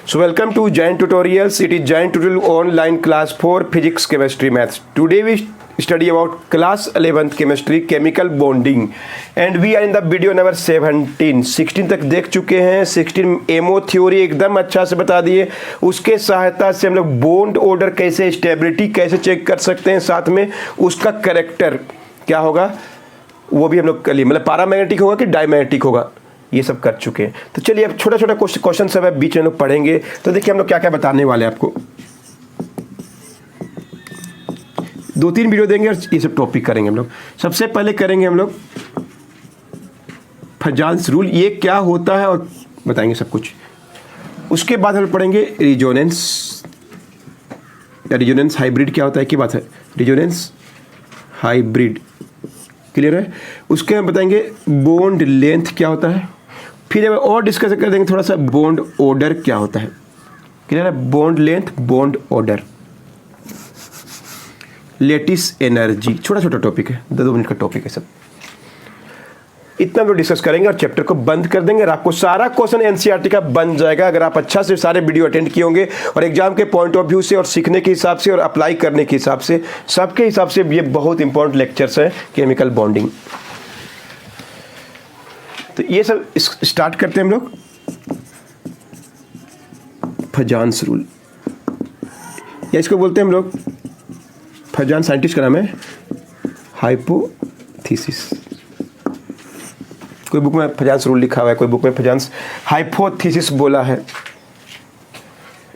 So welcome to Giant Tutorials. It is Giant Tutorial online class for physics, chemistry, maths. Today we study about class 11th chemistry, chemical bonding, and we are in the video number 17. 16 तक देख चुके हैं. 16 MO theory एकदम अच्छा से बता दिए. उसके सहायता से हम लोग बॉन्ड ऑर्डर कैसे, स्टेबिलिटी कैसे चेक कर सकते हैं, साथ में उसका कैरेक्टर क्या होगा वो भी हम लोग कर लिए. मतलब पैरामैग्नेटिक होगा कि डायमैग्नेटिक होगा, ये सब कर चुके हैं. तो चलिए अब छोटा छोटा क्वेश्चन सब है बीच में लोग पढ़ेंगे. तो देखिए हम लोग क्या क्या बताने वाले हैं आपको. 2-3 वीडियो देंगे और ये सब टॉपिक करेंगे हम लोग. सबसे पहले करेंगे हम लोग फजान्स रूल, ये क्या होता है और बताएंगे सब कुछ. उसके बाद हम पढ़ेंगे रिजोनेंस. रिजोनेंस हाइब्रिड क्या होता है की बात है. रिजोनेंस हाइब्रिड क्लियर है. उसके हम बताएंगे बॉन्ड लेंथ क्या होता है. फिर और डिस्कस कर देंगे थोड़ा सा बॉन्ड ऑर्डर क्या होता है. क्लियर है. Bond length, bond order, lattice energy, छोटा छोटा टॉपिक है, 2 मिनट का टॉपिक है सब. इतना भी डिस्कस करेंगे और चैप्टर को बंद कर देंगे और आपको सारा क्वेश्चन एनसीईआरटी का बन जाएगा अगर आप अच्छा से सारे वीडियो अटेंड किए होंगे और एग्जाम के पॉइंट ऑफ व्यू से और सीखने के हिसाब से और अप्लाई करने के हिसाब से, सबके हिसाब से ये बहुत इंपॉर्टेंट लेक्चर्स हैं केमिकल बॉन्डिंग. तो ये सब स्टार्ट करते हैं हम लोग. फजान्स रूल या इसको बोलते हैं हम लोग, फजान साइंटिस्ट का नाम है हाइपोथेसिस. कोई बुक में फजान्स रूल लिखा हुआ है, कोई बुक में फजान्स हाइपोथेसिस बोला है.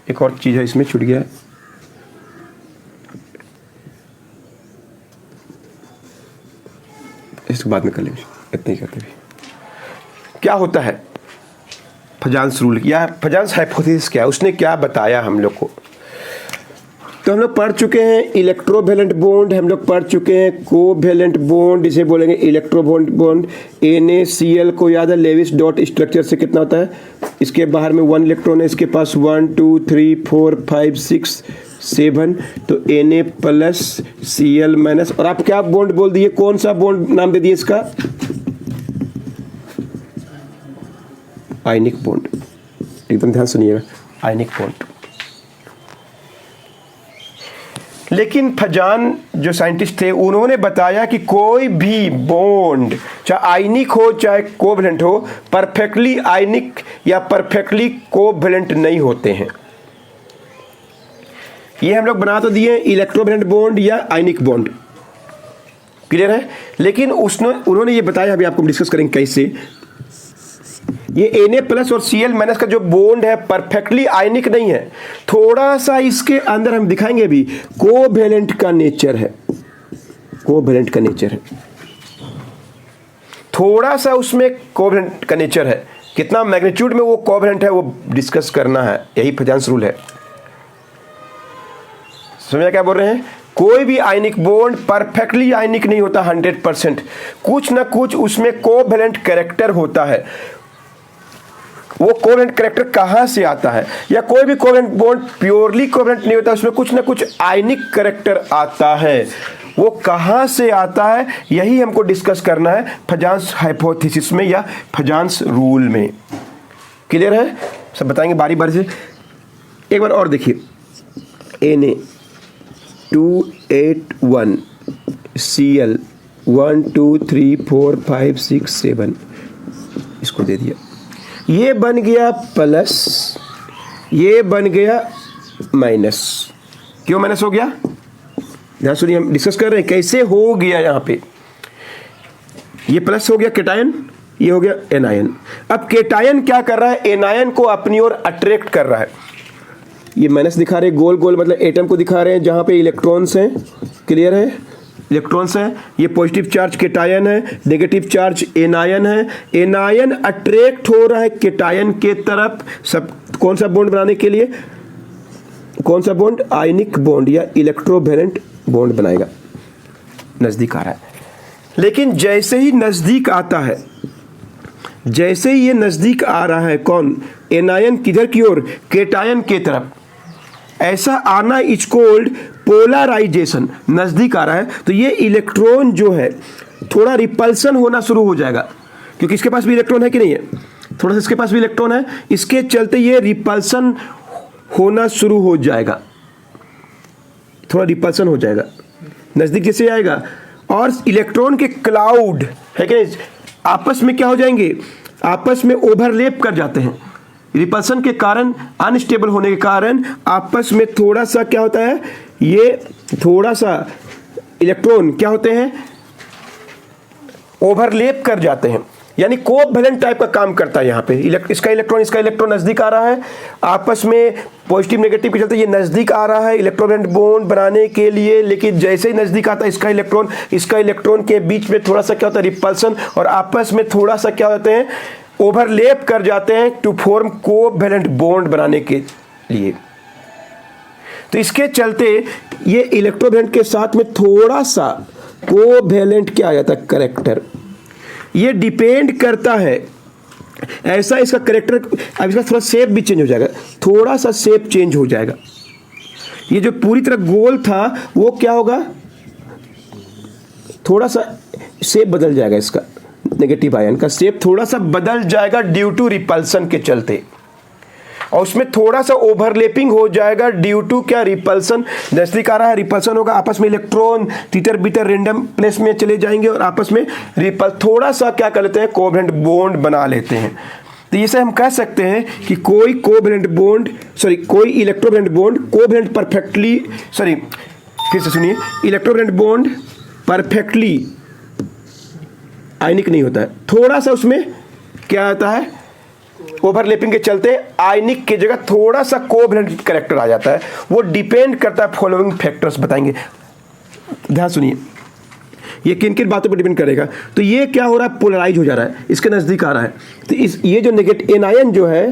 एक और चीज है इसमें छूट गया है, इसके बाद में कर लेंगे. इतना ही करते भी. क्या होता है फजान्स रूल या फजान्स हाइपोथेसिस क्या है, उसने क्या बताया हम लोग को. तो हम लोग पढ़ चुके हैं इलेक्ट्रोवैलेंट बॉन्ड, हम लोग पढ़ चुके हैं कोवैलेंट बॉन्ड, इसे बोलेंगे इलेक्ट्रोवैलेंट बॉन्ड. NaCl को याद है लेविस डॉट स्ट्रक्चर से कितना होता है. इसके बाहर में 1 इलेक्ट्रॉन है, इसके पास 1 2 3 4 5 6 7. तो Na प्लस Cl माइनस. और आप क्या बॉन्ड बोल दिए, कौन सा बॉन्ड नाम दे दिए इसका, आयनिक बॉन्ड. एकदम ध्यान सुनिएगा, आयनिक बॉन्ड. लेकिन फजान जो साइंटिस्ट थे उन्होंने बताया कि कोई भी बॉन्ड चाहे आयनिक हो चाहे कोवैलेंट हो, परफेक्टली आयनिक या परफेक्टली कोवैलेंट नहीं होते हैं. ये हम लोग बना तो दिए इलेक्ट्रोवैलेंट बॉन्ड या आयनिक बॉन्ड. क्लियर है. लेकिन उन्होंने ये बताया, अभी आपको डिस्कस करेंगे कैसे. ये Na प्लस और Cl माइनस का जो बॉन्ड है परफेक्टली आयनिक नहीं है, थोड़ा सा इसके अंदर हम दिखाएंगे भी कोवैलेंट का नेचर है. कोवैलेंट का नेचर है, थोड़ा सा उसमें कोवैलेंट का नेचर है. कितना मैग्नीट्यूड में वो कोवैलेंट है वो डिस्कस करना है. यही फजान्स रूल है. समझा क्या बोल रहे हैं. कोई भी आयनिक बॉन्ड परफेक्टली आयनिक नहीं होता 100%. कुछ ना कुछ उसमें कोवैलेंट कैरेक्टर होता है. वो कोवैलेंट कैरेक्टर कहाँ से आता है, या कोई भी कोवैलेंट बॉन्ड प्योरली कोवैलेंट नहीं होता, उसमें कुछ ना कुछ आयनिक कैरेक्टर आता है. वो कहाँ से आता है यही हमको डिस्कस करना है फजान्स हाइपोथेसिस में या फजान्स रूल में. क्लियर है. सब बताएंगे बारी बारी से. एक बार और देखिए, Na281 Cl 1 2 3 4 5 6 7 इसको दे दिया. ये बन गया प्लस, ये बन गया माइनस. क्यों माइनस हो गया, ध्यान सुनिए, हम डिस्कस कर रहे हैं कैसे हो गया. यहाँ पे ये प्लस हो गया केटायन, ये हो गया एनायन. अब केटायन क्या कर रहा है, एनायन को अपनी ओर अट्रैक्ट कर रहा है. ये माइनस दिखा रहे हैं गोल गोल, मतलब एटम को दिखा रहे हैं जहाँ पे इलेक्ट्रॉन्स हैं. क्लियर है, इलेक्ट्रॉन्स है. ये पॉजिटिव चार्ज केटायन है, नेगेटिव चार्ज एनायन है. एनायन अट्रैक्ट हो रहा है केटायन के तरफ. सब कौन सा बॉन्ड बनाने के लिए, कौन सा बॉन्ड, आयनिक बॉन्ड या इलेक्ट्रोवैलेंट बॉन्ड बनाएगा. नजदीक आ रहा है. लेकिन जैसे ही नजदीक आता है, जैसे ही ये नजदीक आ रहा है, कौन, एनायन किधर की ओर, केटायन के तरफ. ऐसा आना इज कॉल्ड पोलराइजेशन. नजदीक आ रहा है तो ये इलेक्ट्रॉन जो है थोड़ा रिपल्सन होना शुरू हो जाएगा, क्योंकि इसके पास भी इलेक्ट्रॉन है कि नहीं है. थोड़ा सा इसके पास भी इलेक्ट्रॉन है, इसके चलते ये रिपल्सन होना शुरू हो जाएगा, थोड़ा रिपल्सन हो जाएगा, नज़दीक कैसे आएगा, और इलेक्ट्रॉन के क्लाउड है कि नहीं आपस में क्या हो जाएंगे, आपस में ओवरलैप कर जाते हैं। रिपल्सन के कारण, अनस्टेबल होने के कारण आपस में थोड़ा सा क्या होता है, ये थोड़ा सा इलेक्ट्रॉन क्या होते हैं, ओवरलैप कर जाते हैं, यानी कोवैलेंट टाइप का काम करता है। यहाँ पे इसका इलेक्ट्रॉन नज़दीक आ रहा है, आपस में पॉजिटिव नेगेटिव के चलते ये नज़दीक आ रहा है इलेक्ट्रोवेलेंट बॉन्ड बनाने के लिए, लेकिन जैसे ही नज़दीक आता है इसका इलेक्ट्रॉन के बीच में थोड़ा सा क्या होता है, रिपल्सन, और आपस में थोड़ा सा क्या होते हैं, ओवरलैप कर जाते हैं टू फॉर्म कोवैलेंट बॉन्ड बनाने के लिए। तो इसके चलते ये इलेक्ट्रोवेलेंट के साथ में थोड़ा सा कोवैलेंट क्या आ जाता है, कैरेक्टर। ये डिपेंड करता है, ऐसा इसका कैरेक्टर, अब इसका थोड़ा शेप भी चेंज हो जाएगा, थोड़ा सा शेप चेंज हो जाएगा। ये जो पूरी तरह गोल था वो क्या होगा, थोड़ा सा शेप बदल जाएगा, इसका नेगेटिव आयन का शेप थोड़ा सा बदल जाएगा ड्यू टू रिपल्सन के चलते, और उसमें थोड़ा सा ओवरलैपिंग हो जाएगा ड्यू टू क्या, रिपल्सन। नज़दीक आ रहा है, रिपल्सन होगा, आपस में इलेक्ट्रॉन तीतर बीतर रेंडम प्लेस में चले जाएंगे और आपस में थोड़ा सा क्या कर लेते हैं, कोवैलेंट बॉन्ड बना लेते हैं। तो इसे हम कह सकते हैं कि कोई इलेक्ट्रोवेलेंट बॉन्ड कोवैलेंट परफेक्टली, फिर से सुनिए, इलेक्ट्रोवेलेंट बॉन्ड परफेक्टली आयनिक नहीं होता है, थोड़ा सा उसमें क्या आता है, ओवरलैपिंग के चलते आयनिक की जगह थोड़ा सा कोवैलेंट कैरेक्टर आ जाता है। वो डिपेंड करता है, फॉलोइंग फैक्टर्स बताएंगे, ध्यान सुनिए, ये किन किन बातों पर डिपेंड करेगा। तो ये क्या हो रहा है, पोलराइज हो जा रहा है, इसके नज़दीक आ रहा है, तो ये जो नेगेटिव एनायन जो है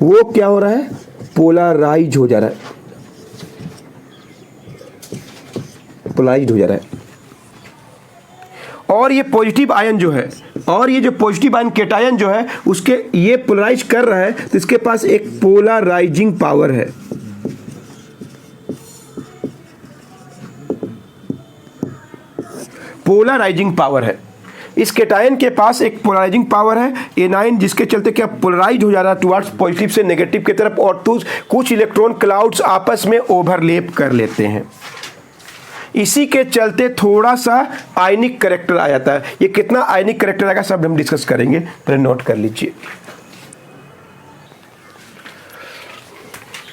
वो क्या हो रहा है, पोलराइज हो जा रहा है, पोलराइज हो जा रहा है। और ये पॉजिटिव आयन जो है, और ये जो पॉजिटिव आयन केटायन जो है उसके ये पोलराइज कर रहा है, तो इसके पास एक पोलराइजिंग पावर है। पोलराइजिंग पावर है, इस केटायन के पास एक पोलराइजिंग पावर है, एनायन, जिसके चलते क्या पोलराइज हो जा रहा है टुवर्ड्स पॉजिटिव से नेगेटिव की तरफ, और कुछ इलेक्ट्रॉन क्लाउड्स आपस में ओवरलैप कर लेते हैं। इसी के चलते थोड़ा सा आयनिक कैरेक्टर आ जाता है। ये कितना आयनिक कैरेक्टर आएगा सब हम डिस्कस करेंगे, पहले नोट कर लीजिए।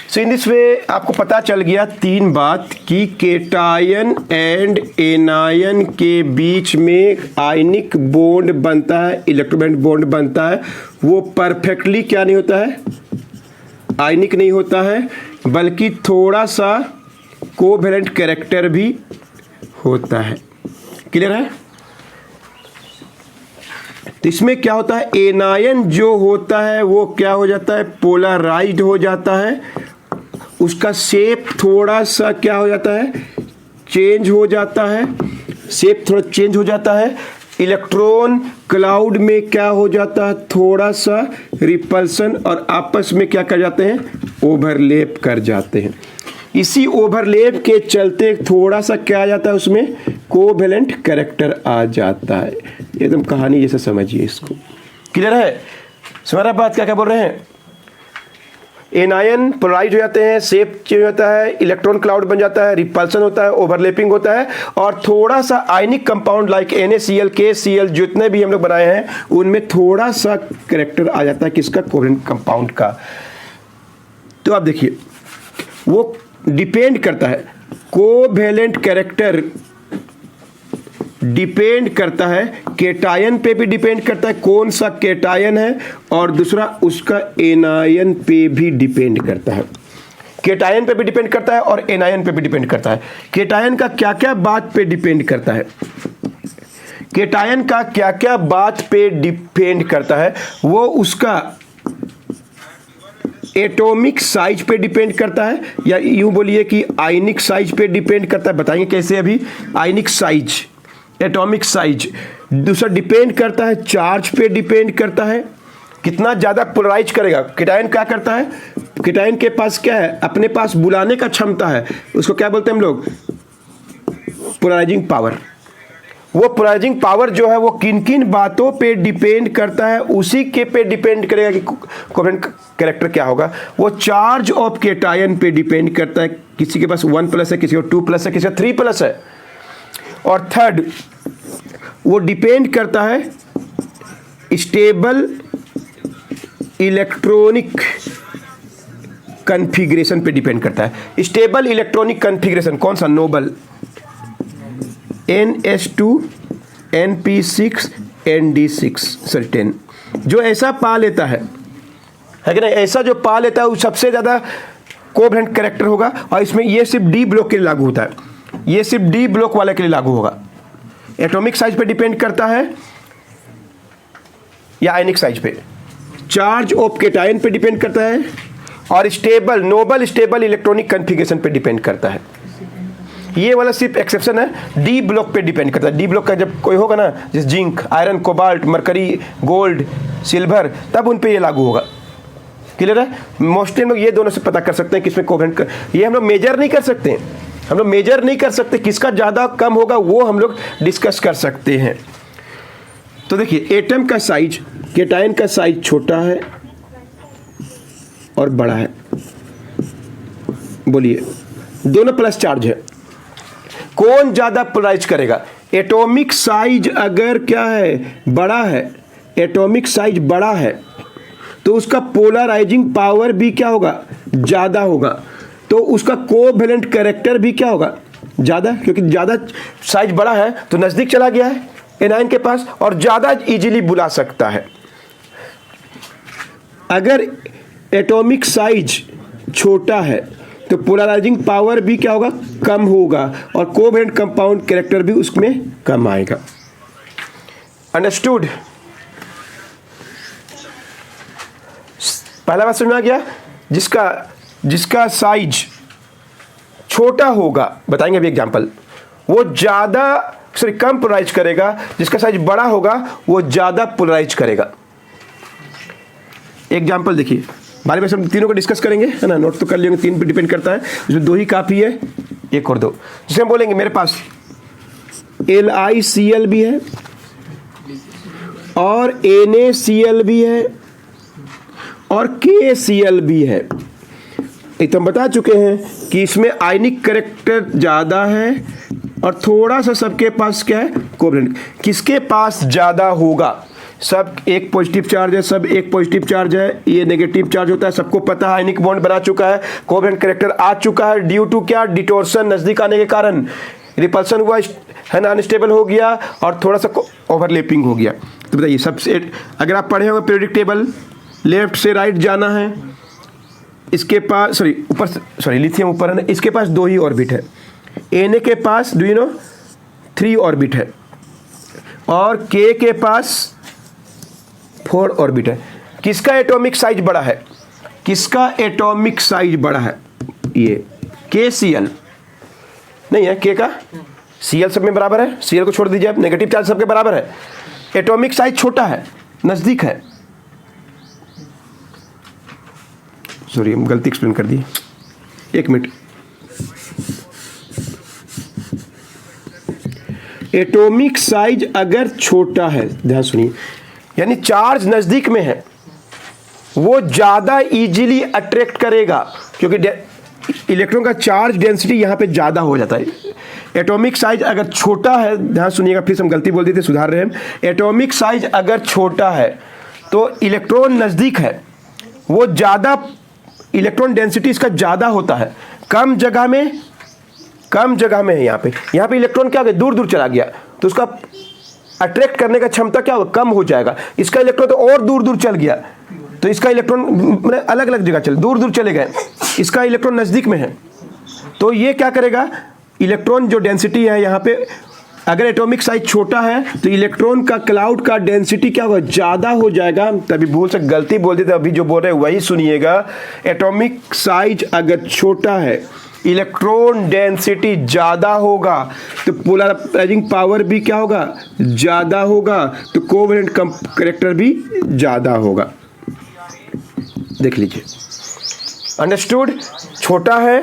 सो इन दिस वे आपको पता चल गया तीन बात कि केटायन एंड एनायन के बीच में आयनिक बॉन्ड बनता है, इलेक्ट्रोवेलेंट बॉन्ड बनता है, वो परफेक्टली क्या नहीं होता है, आयनिक नहीं होता है, बल्कि थोड़ा सा कोवैलेंट कैरेक्टर भी होता है। क्लियर है? तो इसमें क्या होता है, एनायन जो होता है वो क्या हो जाता है, पोलराइज्ड हो जाता है, उसका शेप थोड़ा सा क्या हो जाता है, चेंज हो जाता है, शेप थोड़ा चेंज हो जाता है। इलेक्ट्रॉन क्लाउड में क्या हो जाता है, थोड़ा सा रिपल्सन, और आपस में क्या कर जाते हैं, ओवरलैप कर जाते हैं। इसी ओवरलैप के चलते थोड़ा सा क्या आ जाता है, उसमें कोवैलेंट कैरेक्टर आ जाता है। एकदम कहानी जैसे समझिए इसको। क्लियर है? हमारा बात क्या क्या बोल रहे हैं, एनायन पोलराइज हो जाते हैं, शेप चेंज होता है, इलेक्ट्रॉन क्लाउड बन जाता है, रिपल्सन होता है, ओवरलैपिंग होता है, और थोड़ा सा ionic compound like NaCl KCl जितने भी हम लोग बनाए हैं उनमें थोड़ा सा कैरेक्टर आ जाता है किसका, कोवैलेंट कंपाउंड का। तो आप देखिए वो डिपेंड करता है, कोवैलेंट कैरेक्टर डिपेंड करता है, केटायन पे भी डिपेंड करता है कौन सा केटायन है, और दूसरा उसका एनायन पे भी डिपेंड करता है। केटायन पे भी डिपेंड करता है और एनायन पे भी डिपेंड करता है। केटायन का क्या क्या बात पे डिपेंड करता है, केटायन का क्या क्या बात पे डिपेंड करता है, वो उसका एटॉमिक साइज पे डिपेंड करता है, या यूं बोलिए कि आयनिक साइज पे डिपेंड करता है। बताएंगे कैसे अभी। आयनिक साइज, एटॉमिक साइज। दूसरा डिपेंड करता है चार्ज पे डिपेंड करता है, कितना ज़्यादा पोलराइज करेगा। केटायन क्या करता है, केटायन के पास क्या है, अपने पास बुलाने का क्षमता है, उसको क्या बोलते हैं हम लोग, पोलराइजिंग पावर। वो पोलराइजिंग पावर जो है वो किन किन बातों पे डिपेंड करता है, उसी के पे डिपेंड करेगा कि कोवेलेंट कैरेक्टर क्या होगा। वो चार्ज ऑफ केटायन पे डिपेंड करता है, किसी के पास 1+ है, किसी को 2+ है, किसी को 3+ है। और थर्ड, वो डिपेंड करता है स्टेबल इलेक्ट्रॉनिक कॉन्फ़िगरेशन पे डिपेंड करता है। स्टेबल इलेक्ट्रॉनिक कॉन्फ़िगरेशन कौन सा? Nobel, NS2 NP6 ND6 sorry 10, जो ऐसा पा लेता है कि नहीं, ऐसा जो पा लेता है वो सबसे ज़्यादा कोवेलेंट कैरेक्टर होगा। और इसमें ये सिर्फ डी ब्लॉक के लिए लागू होता है, ये सिर्फ डी ब्लॉक वाले के लिए लागू होगा। एटॉमिक साइज पे डिपेंड करता है या आयनिक साइज पे, चार्ज ऑफ केटायन पे डिपेंड करता है, और stable noble stable electronic configuration पे डिपेंड करता है। ये वाला सिर्फ एक्सेप्शन है, डी ब्लॉक पे डिपेंड करता है। डी ब्लॉक का जब कोई होगा ना, जैसे zinc, iron, cobalt, mercury, gold, silver, तब उन पे ये लागू होगा। क्लियर है? मोस्टली हम लोग ये दोनों से पता कर सकते हैं किसमें कोवेलेंट, ये हम लोग मेजर नहीं कर सकते, हम लोग मेजर नहीं कर सकते किसका ज़्यादा कम होगा, वो हम लोग डिस्कस कर सकते हैं। तो देखिए, एटम का साइज, केटायन का साइज छोटा है और बड़ा है, बोलिए दोनों प्लस चार्ज है, कौन ज़्यादा पोलराइज करेगा? एटॉमिक साइज अगर क्या है, बड़ा है, एटॉमिक साइज बड़ा है तो उसका पोलराइजिंग पावर भी क्या होगा? ज़्यादा होगा। तो उसका कोवेलेंट कैरेक्टर भी क्या होगा? ज़्यादा, क्योंकि ज़्यादा साइज बड़ा है तो नज़दीक चला गया है एनायन के पास और ज़्यादा इजीली बुला सकता है। अगर एटॉमिक साइज छोटा है तो पोलराइजिंग पावर भी क्या होगा? कम होगा, और कोवेलेंट कंपाउंड कैरेक्टर भी उसमें कम आएगा। अंडरस्टूड? पहला बात समझ में आ गया? जिसका साइज छोटा होगा, बताएंगे अभी एग्जांपल, वो कम पोलराइज करेगा, जिसका साइज बड़ा होगा वो ज़्यादा पोलराइज करेगा। एग्जांपल देखिए, बारे में सब तीनों को डिस्कस करेंगे, है ना, नोट तो कर लेंगे, 3 पे डिपेंड करता है, इसमें 2 ही काफ़ी है, एक और 2। जिसे हम बोलेंगे मेरे पास LiCl भी है और NaCl भी है और KCl भी है। एक तो हम बता चुके हैं कि इसमें आयनिक कैरेक्टर ज़्यादा है और थोड़ा सा सबके पास क्या है? कोवेलेंट। किसके पास ज़्यादा होगा? सब एक पॉजिटिव चार्ज है, सब एक पॉजिटिव चार्ज है, ये नेगेटिव चार्ज होता है, सबको पता है, आयनिक बॉन्ड बना चुका है, कोवेलेंट कैरेक्टर आ चुका है, ड्यू टू क्या? डिटोर्शन, नज़दीक आने के कारण रिपल्सन हुआ, है ना, अनस्टेबल हो गया और थोड़ा सा ओवरलैपिंग हो गया। तो बताइए, सबसे अगर आप पढ़े होंगे पीरियोडिक टेबल, लेफ्ट से राइट जाना है, इसके पास लिथियम ऊपर है ना, इसके पास 2 ही ऑर्बिट है, Na के पास 3 ऑर्बिट है और K के पास 4 ऑर्बिट है। किसका एटॉमिक साइज बड़ा है? किसका एटॉमिक साइज बड़ा है? ये KCl नहीं है, K का Cl सब में बराबर है, Cl को छोड़ दीजिए आप, नेगेटिव चार्ज सबके बराबर है, एटॉमिक साइज छोटा है, नज़दीक है। सॉरी, हम गलती एक्सप्लेन कर दी, 1 मिनट। एटॉमिक साइज अगर छोटा है, ध्यान सुनिए, यानी चार्ज नज़दीक में है, वो ज़्यादा इजीली अट्रैक्ट करेगा, क्योंकि इलेक्ट्रॉन का चार्ज डेंसिटी यहाँ पे ज़्यादा हो जाता है। एटॉमिक साइज अगर छोटा है, ध्यान सुनिएगा, फिर हम गलती बोल दी थी, सुधार रहे हैं। एटॉमिक साइज अगर छोटा है तो इलेक्ट्रॉन नज़दीक है, वो ज़्यादा इलेक्ट्रॉन डेंसिटी इसका ज़्यादा होता है, कम जगह में है। यहाँ पे इलेक्ट्रॉन क्या हो गया? दूर दूर चला गया, तो उसका अट्रैक्ट करने का क्षमता क्या होगा? कम हो जाएगा। इसका इलेक्ट्रॉन तो और दूर दूर चल गया, तो इसका इलेक्ट्रॉन मतलब अलग अलग जगह दूर दूर चले गए, इसका इलेक्ट्रॉन नज़दीक में है, तो ये क्या करेगा? इलेक्ट्रॉन जो डेंसिटी है यहाँ पे, अगर एटॉमिक साइज छोटा है तो इलेक्ट्रॉन का क्लाउड का डेंसिटी क्या होगा? ज़्यादा हो जाएगा। तभी भूल से गलती बोल दी थी, अभी जो बोल रहे हैं वही सुनिएगा। एटॉमिक साइज अगर छोटा है, इलेक्ट्रॉन डेंसिटी ज़्यादा होगा, तो पोलराइजिंग पावर भी क्या होगा? ज़्यादा होगा, तो कोवेलेंट कैरेक्टर भी ज़्यादा होगा। देख लीजिए, अंडरस्टूड? छोटा है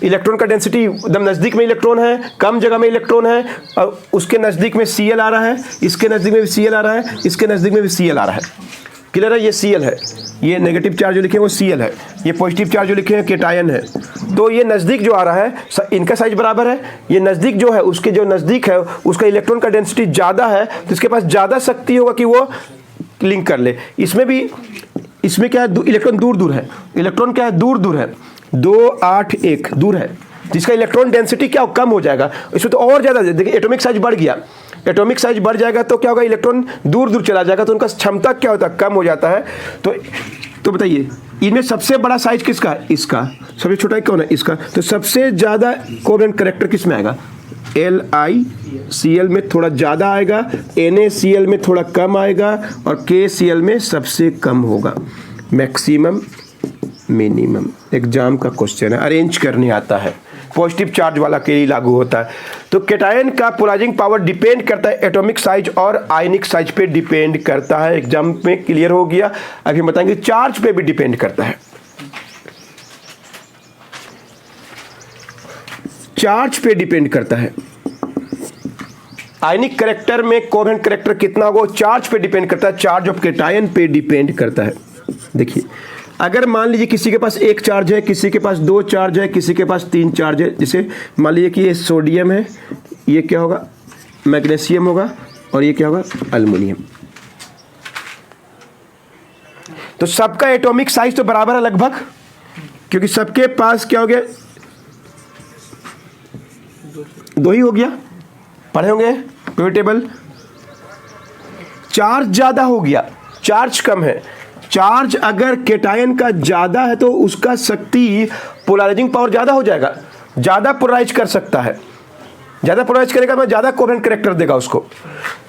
इलेक्ट्रॉन का डेंसिटी एकदम नज़दीक में इलेक्ट्रॉन है, कम जगह में इलेक्ट्रॉन है, और उसके नज़दीक में Cl आ रहा है, इसके नज़दीक में भी Cl आ रहा है, इसके नज़दीक में भी Cl आ रहा है। क्लियर है? ये Cl है, ये नेगेटिव चार्ज जो लिखे हैं वो Cl है, ये पॉजिटिव चार्ज जो लिखे हैं केटायन है। तो ये नज़दीक जो आ रहा है इनका साइज बराबर है, ये नज़दीक जो है उसके जो नज़दीक है उसका इलेक्ट्रॉन का डेंसिटी ज़्यादा है, तो इसके पास ज़्यादा शक्ति होगा कि वो लिंक कर ले। इसमें क्या है, इलेक्ट्रॉन दूर दूर है, इलेक्ट्रॉन क्या है, दूर दूर है, 2 8 1 दूर है, जिसका इलेक्ट्रॉन डेंसिटी क्या कम हो जाएगा। इसमें तो और ज़्यादा देखिए एटॉमिक साइज बढ़ गया, एटॉमिक साइज बढ़ जाएगा तो क्या होगा, इलेक्ट्रॉन दूर दूर चला जाएगा, तो उनका क्षमता क्या होता है, कम हो जाता है। तो बताइए इनमें सबसे बड़ा साइज किसका है, इसका। सबसे छोटा कौन है, इसका। तो सबसे ज़्यादा कोवेलेंट कैरेक्टर किस में आएगा, LiCl में थोड़ा ज़्यादा आएगा, NaCl में थोड़ा कम आएगा, और KCl में सबसे कम होगा। मैक्सिमम मिनिमम एग्जाम का क्वेश्चन है, अरेंज करने आता है, पॉजिटिव चार्ज वाला के लिए लागू होता है। तो कैटायन का पोलराइजिंग पावर डिपेंड करता है एटॉमिक साइज और आयनिक साइज पे डिपेंड करता है। एग्जाम में क्लियर हो गया। अभी बताएंगे चार्ज पे भी डिपेंड करता है, चार्ज पे डिपेंड करता है। आयनिक कैरेक्टर में कोवेलेंट कैरेक्टर कितना होगा, चार्ज पे डिपेंड करता है, चार्ज ऑफ कैटायन पे डिपेंड करता है। देखिए अगर मान लीजिए किसी के पास 1 चार्ज है, किसी के पास 2 चार्ज है, किसी के पास 3 चार्ज है, जैसे मान लीजिए कि ये सोडियम है, ये क्या होगा, मैग्नीशियम होगा, और ये क्या होगा, एल्युमिनियम। तो सबका एटॉमिक साइज तो बराबर है लगभग, क्योंकि सबके पास क्या हो गया, 2 ही हो गया, पढ़े होंगे पीरियड टेबल। चार्ज ज्यादा हो गया, चार्ज कम है। चार्ज अगर केटायन का ज्यादा है तो उसका शक्ति पोलराइजिंग पावर ज्यादा हो जाएगा, ज्यादा पोलराइज कर सकता है, ज्यादा पोलराइज करेगा तो ज्यादा कोवेलेंट कैरेक्टर देगा उसको।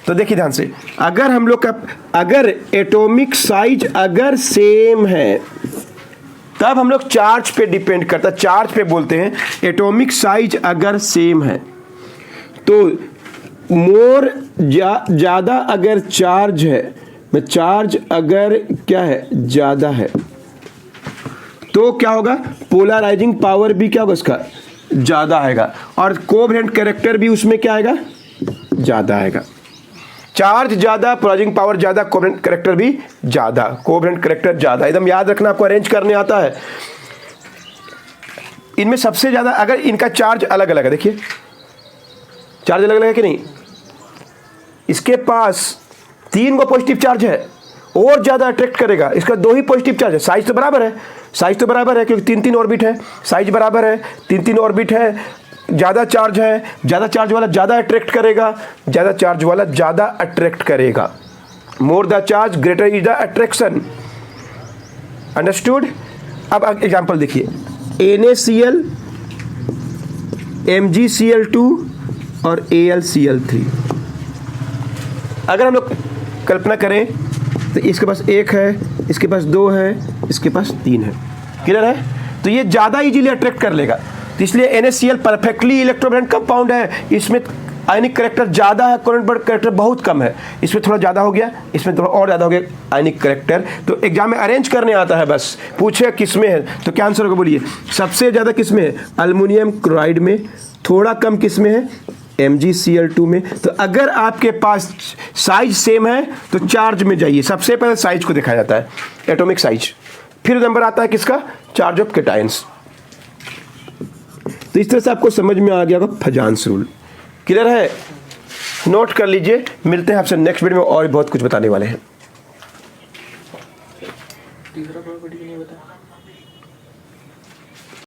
तो देखिए ध्यान से, अगर हम लोग का अगर एटॉमिक साइज अगर सेम है तब हम लोग चार्ज पे डिपेंड करता है, चार्ज पे बोलते हैं। एटॉमिक साइज अगर सेम है तो मोर ज्यादा अगर चार्ज है, में चार्ज अगर क्या है, ज्यादा है, तो क्या होगा, पोलराइजिंग पावर भी क्या होगा उसका ज्यादा आएगा, और कोवेलेंट कैरेक्टर भी उसमें क्या आएगा, ज्यादा आएगा। चार्ज ज्यादा, पोलराइजिंग पावर ज्यादा, कोवेलेंट कैरेक्टर भी ज्यादा, कोवेलेंट कैरेक्टर ज्यादा। एकदम याद रखना, आपको अरेंज करने आता है। इनमें सबसे ज्यादा अगर इनका चार्ज अलग अलग है, देखिए चार्ज अलग अलग है कि नहीं, इसके पास 3 को पॉजिटिव चार्ज है, और ज्यादा अट्रैक्ट करेगा, इसका 2 ही पॉजिटिव चार्ज है। साइज तो बराबर है, साइज तो बराबर है क्योंकि 3 ऑर्बिट है, साइज बराबर है, 3 ऑर्बिट है, ज्यादा चार्ज है, ज्यादा चार्ज वाला ज्यादा अट्रैक्ट करेगा, ज्यादा चार्ज वाला ज्यादा अट्रैक्ट करेगा। More the charge greater is the attraction. Understood? अब एग्जांपल देखिए, NaCl, MgCl2 और AlCl3। अगर हम लोग कल्पना करें तो इसके पास 1 है, इसके पास 2 है, इसके पास 3 है। क्लियर है? तो ये ज़्यादा इजीली अट्रैक्ट कर लेगा, तो इसलिए NaCl परफेक्टली इलेक्ट्रोवैलेंट कंपाउंड है। इसमें आयनिक कैरेक्टर ज़्यादा है, कोवेलेंट कैरेक्टर बहुत कम है। इसमें थोड़ा ज़्यादा हो गया, इसमें थोड़ा और ज़्यादा हो गया आयनिक कैरेक्टर। तो एग्जाम में अरेंज करने आता है, बस पूछे किस में है तो क्या आंसर होगा, बोलिए। सबसे ज़्यादा किस में है, अल्युमिनियम क्लोराइड में। थोड़ा कम किस में है, MgCl2 में। तो अगर आपके पास साइज सेम है तो चार्ज में जाइए, सबसे पहले साइज को देखा जाता है, एटॉमिक साइज, फिर नंबर आता है किसका, चार्ज ऑफ कैटायंस। तो इस तरह से आपको समझ में आ गया होगा फजान्स रूल। क्लियर है? नोट कर लीजिए। मिलते हैं आपसे नेक्स्ट वीडियो में, और बहुत कुछ बताने वाले हैं। तीसरा प्रॉपर्टी नहीं बता।